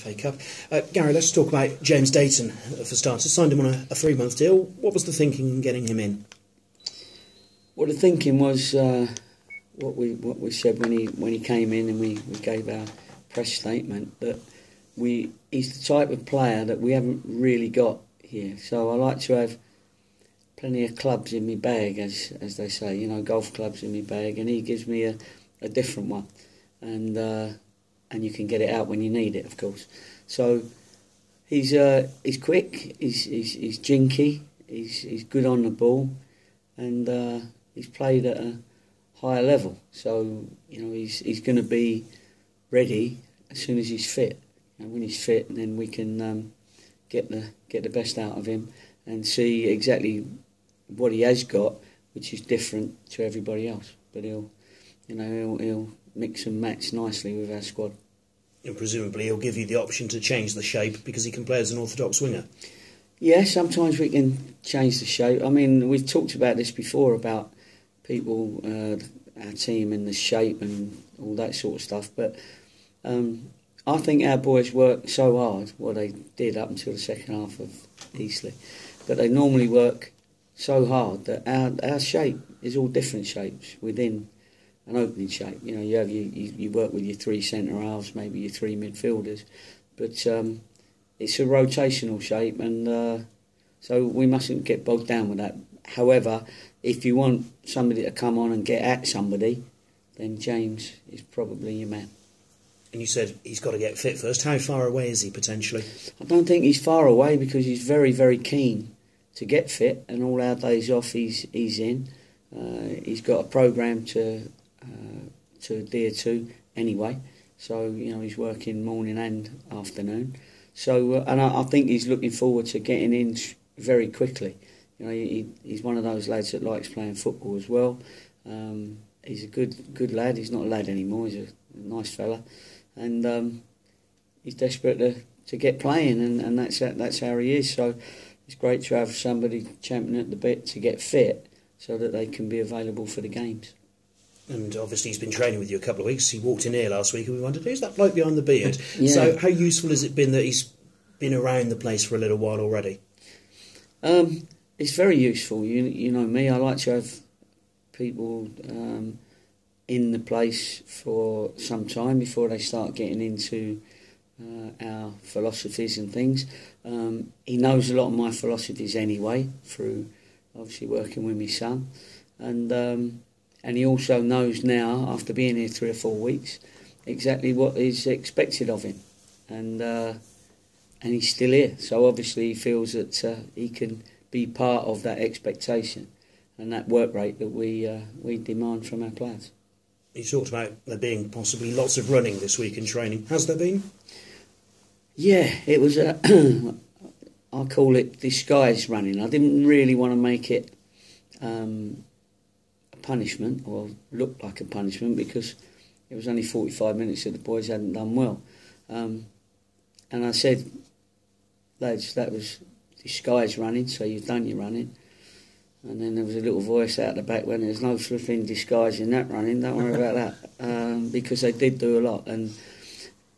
FA Cup. Gary, let's talk about James Dayton for starters. Signed him on a 3-month deal. What was the thinking in getting him in? Well, the thinking was what we said when he came in, and we gave our press statement, that he's the type of player that we haven't really got here. So I like to have plenty of clubs in my bag, as they say, you know, golf clubs in my bag, and he gives me a different one, and you can get it out when you need it, of course. So he's quick, he's jinky, he's good on the ball, and he's played at a higher level. So you know he's going to be ready as soon as he's fit. And when he's fit, then we can get the best out of him and see exactly what he has got, which is different to everybody else. But he'll mix and match nicely with our squad. And presumably he'll give you the option to change the shape because he can play as an orthodox winger. Yeah, sometimes we can change the shape. I mean, we've talked about this before about people, our team and the shape and all that sort of stuff. But I think our boys work so hard, well, they did up until the second half of Eastleigh, but they normally work so hard that our shape is all different shapes within an opening shape. You know, you work with your 3 centre halves, maybe your 3 midfielders, but it's a rotational shape, and so we mustn't get bogged down with that. However, if you want somebody to come on and get at somebody, then James is probably your man. And you said he's got to get fit first. How far away is he potentially? I don't think he's far away, because he's very, very keen to get fit, and all our days off he's in. He's got a programme to adhere to anyway, so you know he's working morning and afternoon. So and I think he's looking forward to getting in very quickly. You know, he's one of those lads that likes playing football as well. He's a good lad. He's not a lad anymore. He's a nice fella, and he's desperate to get playing, and that's how he is. So it's great to have somebody champing at the bit to get fit, so that they can be available for the games. And obviously he's been training with you a couple of weeks. He walked in here last week and we wondered, who's that bloke behind the beard? Yeah. So how useful has it been that he's been around the place for a little while already? It's very useful. You know me, I like to have people in the place for some time before they start getting into our philosophies and things. He knows a lot of my philosophies anyway, through obviously working with my son, and he also knows now, after being here 3 or 4 weeks, exactly what is expected of him, and he's still here. So obviously he feels that he can be part of that expectation and that work rate that we demand from our players. You talked about there being possibly lots of running this week in training. Has there been? Yeah, it was I call it disguised running. I didn't really want to make it a punishment, or look like a punishment, because it was only 45 minutes that the boys hadn't done well. And I said, lads, that was disguised running, so you've done your running. And then there was a little voice out the back when there's no flipping disguise in that running, don't worry about that. Because they did do a lot. And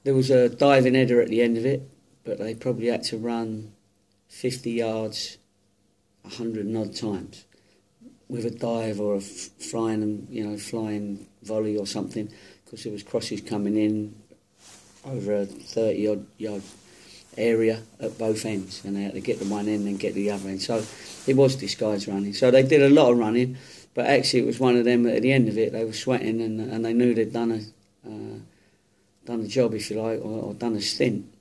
there was a diving header at the end of it, but they probably had to run 50 yards 100 and odd times with a dive or a flying volley or something, because there was crosses coming in over a 30 odd yard area at both ends, and they had to get the one end and get the other end. So it was disguised running. So they did a lot of running, but actually it was one of them that at the end of it they were sweating, and they knew they'd done a job, if you like, or done a stint.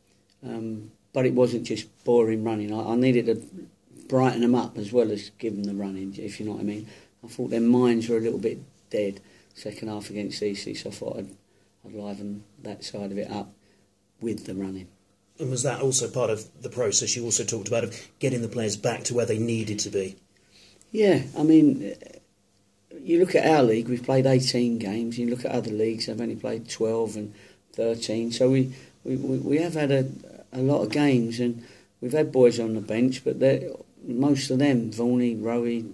But it wasn't just boring running. I needed to brighten them up as well as give them the running, if you know what I mean. I thought their minds were a little bit dead second half against Eastleigh, so I thought I'd liven that side of it up with the running. And was that also part of the process you also talked about, of getting the players back to where they needed to be? Yeah, I mean, you look at our league, we've played 18 games. You look at other leagues, they've only played 12 and 13. So we have had a lot of games, and we've had boys on the bench, but most of them, Vaughan, Rowie,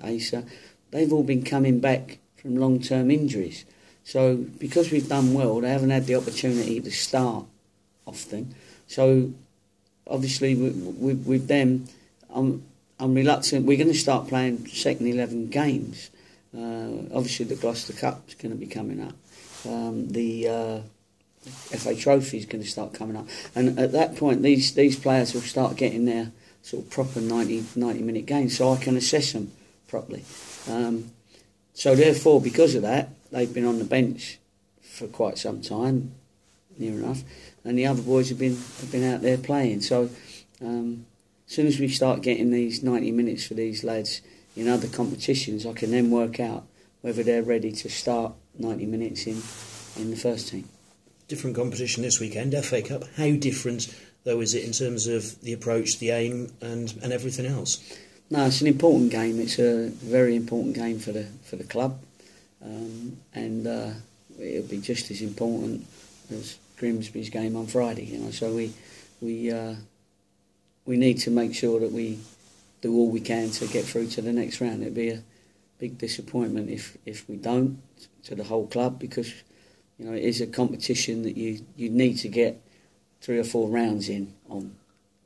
Asa, they've all been coming back from long-term injuries. So because we've done well, they haven't had the opportunity to start often. So obviously with them, I'm reluctant. We're going to start playing second 11 games. Obviously the Gloucester Cup is going to be coming up. The FA Trophy is going to start coming up, and at that point these players will start getting their sort of proper 90-minute games, so I can assess them properly. So therefore, because of that, they've been on the bench for quite some time, near enough, and the other boys have been out there playing. So as soon as we start getting these 90 minutes for these lads in other competitions, I can then work out whether they're ready to start 90 minutes in the first team. Different competition this weekend, FA Cup. How different, though, is it in terms of the approach, the aim and everything else? No, it's an important game. It's a very important game for the club, and it'll be just as important as Grimsby's game on Friday. You know, so we need to make sure that we do all we can to get through to the next round. It'd be a big disappointment if we don't, to the whole club, because you know it is a competition that you need to get 3 or 4 rounds in on,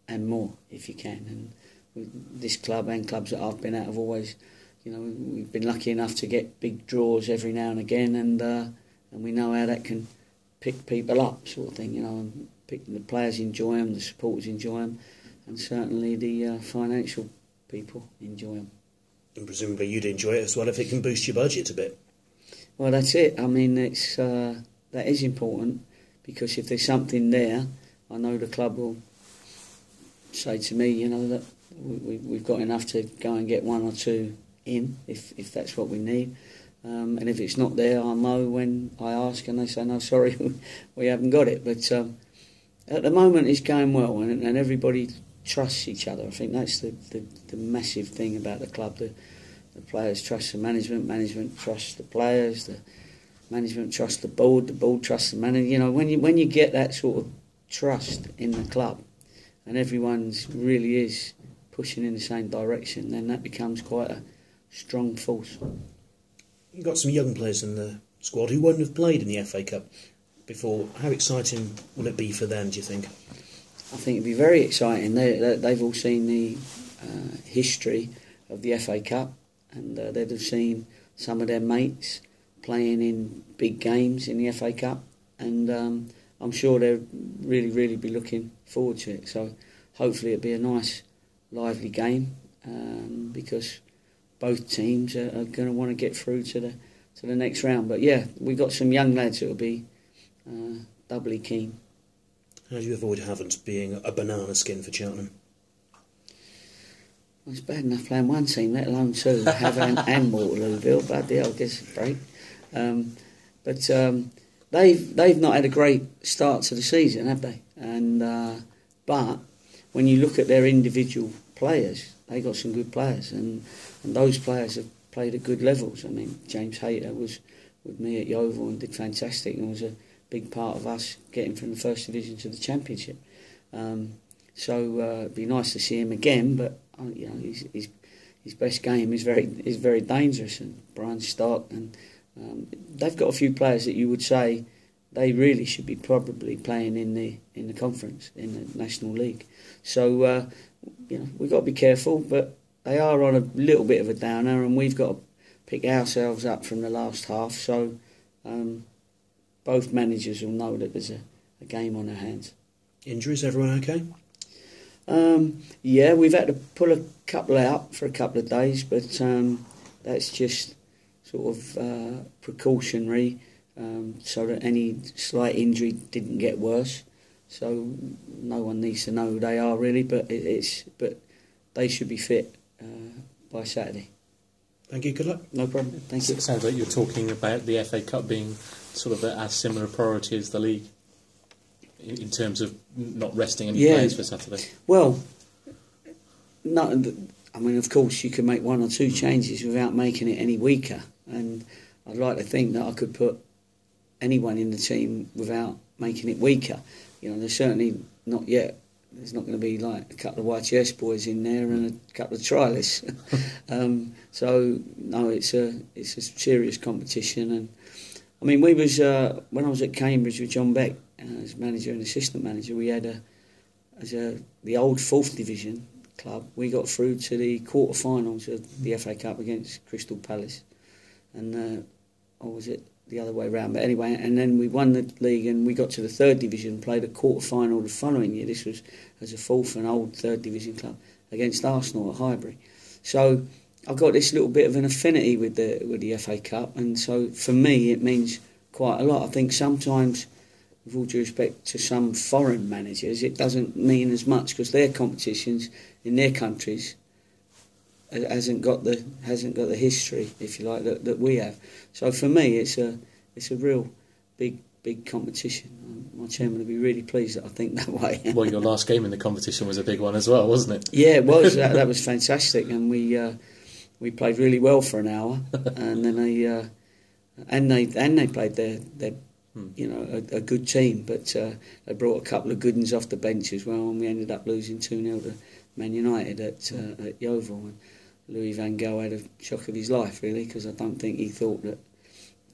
and more if you can. And this club and clubs that I've been at have always, you know, we've been lucky enough to get big draws every now and again, and we know how that can pick people up, sort of thing. You know, and the players enjoy them, the supporters enjoy them, and certainly the financial people enjoy them. And presumably you'd enjoy it as well if it can boost your budget a bit. Well, that's it. I mean, it's that is important, because if there's something there, I know the club will say to me, you know, that we've got enough to go and get 1 or 2 in, if that's what we need. And if it's not there, I know when I ask and they say, no, sorry, we haven't got it. But at the moment it's going well, and everybody trusts each other. I think that's the massive thing about the club. The players trust the management trusts the players, the management trusts the board trusts the manager. You know, when you get that sort of trust in the club, and everyone's really is pushing in the same direction, then that becomes quite a strong force. You've got some young players in the squad who won't have played in the FA Cup before. How exciting will it be for them, do you think? I think it'd be very exciting. They've all seen the history of the FA Cup, and they'd have seen some of their mates playing in big games in the FA Cup, and I'm sure they'll really be looking forward to it. So hopefully it'll be a nice, lively game, because both teams are going to want to get through to the next round. But yeah, we've got some young lads that will be doubly keen. How do you avoid Havant being a banana skin for Cheltenham? Well, it's bad enough playing one team, let alone 2, Havant and Waterlooville. Bloody hell, gives a break. But they've not had a great start to the season, have they? And but when you look at their individual players, they got some good players, and those players have played at good levels. I mean, James Hayter was with me at Yeovil and did fantastic, and was a big part of us getting from the first division to the championship. So it'd be nice to see him again, but you know, his best game is very dangerous. And Brian Stark, and they've got a few players that you would say they really should be probably playing in the conference, in the National League. So you know, we've got to be careful, but they are on a little bit of a downer, and we've got to pick ourselves up from the last half. So both managers will know that there's a game on their hands. Injuries, everyone okay? Yeah, we've had to pull a couple out for a couple of days, but that's just sort of precautionary, so that any slight injury didn't get worse. So no one needs to know who they are really, but they should be fit by Saturday. Thank you, good luck. No problem, thank you. It sounds like you're talking about the FA Cup being sort of as similar a priority as the league in terms of not resting any players for Saturday. Well, no, I mean, of course you can make 1 or 2 changes without making it any weaker, and I'd like to think that I could put anyone in the team without making it weaker. You know, there's certainly not yet. There's not going to be like a couple of YTS boys in there and a couple of trialists. So no, it's a serious competition. And I mean, we was when I was at Cambridge with John Beck, as manager and assistant manager, we had the old 4th Division club. We got through to the quarter-finals of the FA Cup against Crystal Palace, and or was it the other way round? But anyway, and then we won the league, and we got to the 3rd Division, played a quarter-final the following year. This was as a 4th and old 3rd Division club against Arsenal at Highbury. So I've got this little bit of an affinity with the FA Cup, and so for me it means quite a lot. I think sometimes, with all due respect to some foreign managers, it doesn't mean as much because their competitions in their countries hasn't got the history, if you like, that we have. So for me, it's a real big competition. My chairman will be really pleased that I think that way. Well, your last game in the competition was a big one as well, wasn't it? Yeah, it was. That was fantastic, and we played really well for an hour, and then they played their a good team, but they brought a couple of good ones off the bench as well, and we ended up losing 2-0 to Man United at Yeovil. And Louis van Gaal had a shock of his life, really, because I don't think he thought that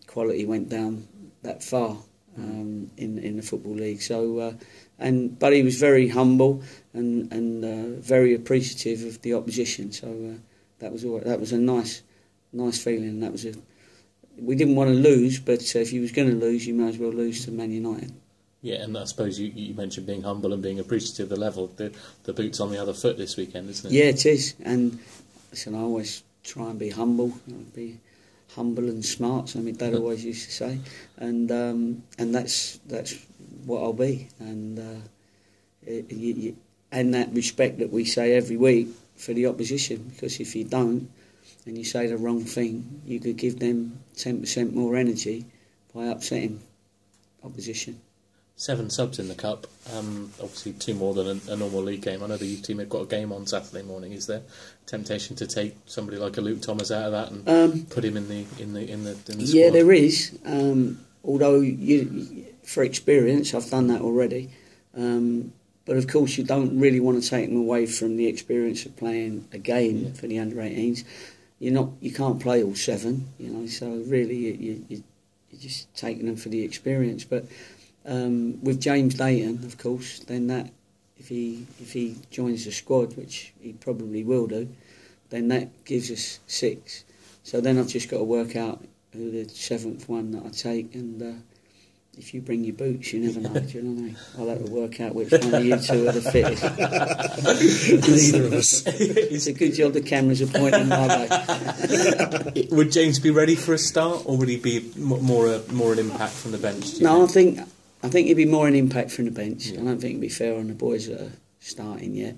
quality went down that far in the Football League. So, but he was very humble and very appreciative of the opposition. So that was a nice feeling. We didn't want to lose, but if you was going to lose, you might as well lose to Man United. Yeah, and I suppose you mentioned being humble and being appreciative of the level. The boot's on the other foot this weekend, isn't it? Yeah, it is. And listen, I always try and be humble. Be humble and smart. So my dad always used to say, and that's what I'll be. And and that respect that we say every week for the opposition, because if you don't, and you say the wrong thing, you could give them 10% more energy by upsetting opposition. 7 subs in the Cup, obviously 2 more than a normal league game. I know the youth team have got a game on Saturday morning. Is there temptation to take somebody like a Luke Thomas out of that and put him in the squad? Yeah, there is. Although for experience, I've done that already. But of course, you don't really want to take them away from the experience of playing a game for the under-18s. You can't play all 7, so really you're just taking them for the experience. But with James Dayton, of course, then that if he joins the squad, which he probably will do, then that gives us 6. So then I've just got to work out who the 7th one that I take, and if you bring your boots, you never know. Do you know what I mean? I'll have to work out which one of you 2 are the fittest. Neither of us. It's a good job the cameras are pointing my way. Would James be ready for a start, or would he be more an impact from the bench? No, I think he'd be more an impact from the bench. Yeah. I don't think it'd be fair on the boys that are starting yet.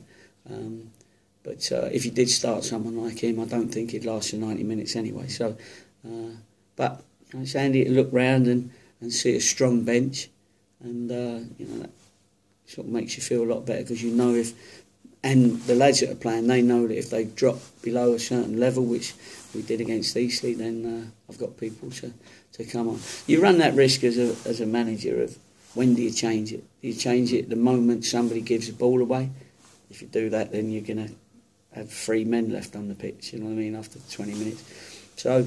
But if he did start someone like him, I don't think he'd last for 90 minutes anyway. So, but it's handy to look round and see a strong bench, and that sort of makes you feel a lot better, because and the lads that are playing, they know that if they drop below a certain level, which we did against Eastleigh, then I've got people to come on. You run that risk as a manager of when do you change it? Do you change it the moment somebody gives the ball away? If you do that, then you're going to have 3 men left on the pitch, you know what I mean, after 20 minutes. So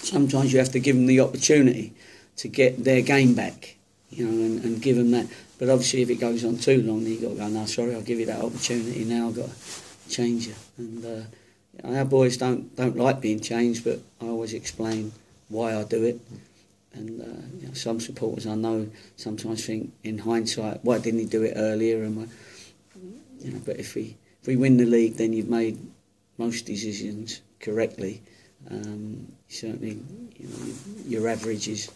sometimes you have to give them the opportunity to get their game back, and give them that. But obviously, if it goes on too long, then you've got to go, no, sorry, I'll give you that opportunity. Now I've got to change you. And our boys don't like being changed, but I always explain why I do it. And some supporters I know sometimes think, in hindsight, why didn't he do it earlier? And but if we win the league, then you've made most decisions correctly. Certainly, your average is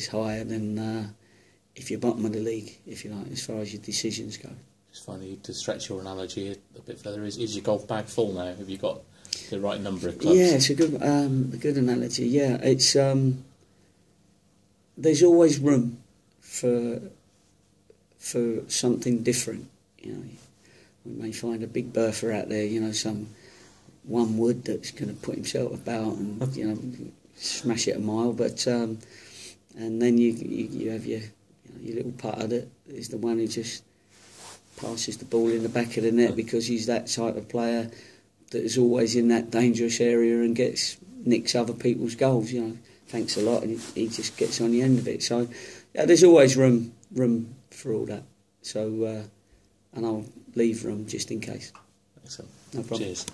higher than if you're bottom of the league, if you like, as far as your decisions go. Just finally, to stretch your analogy a bit further, is your golf bag full now? Have you got the right number of clubs? Yeah, it's a good analogy. Yeah, it's there's always room for something different. We may find a big bertha out there, some one wood that's going to put himself about and smash it a mile, but and then you have your little putter that is the one who just passes the ball in the back of the net, because he's that type of player that is always in that dangerous area and nicks other people's goals. Thanks a lot, and he just gets on the end of it. So there's always room room for all that. So, and I'll leave room just in case. Excellent. No problem. Cheers.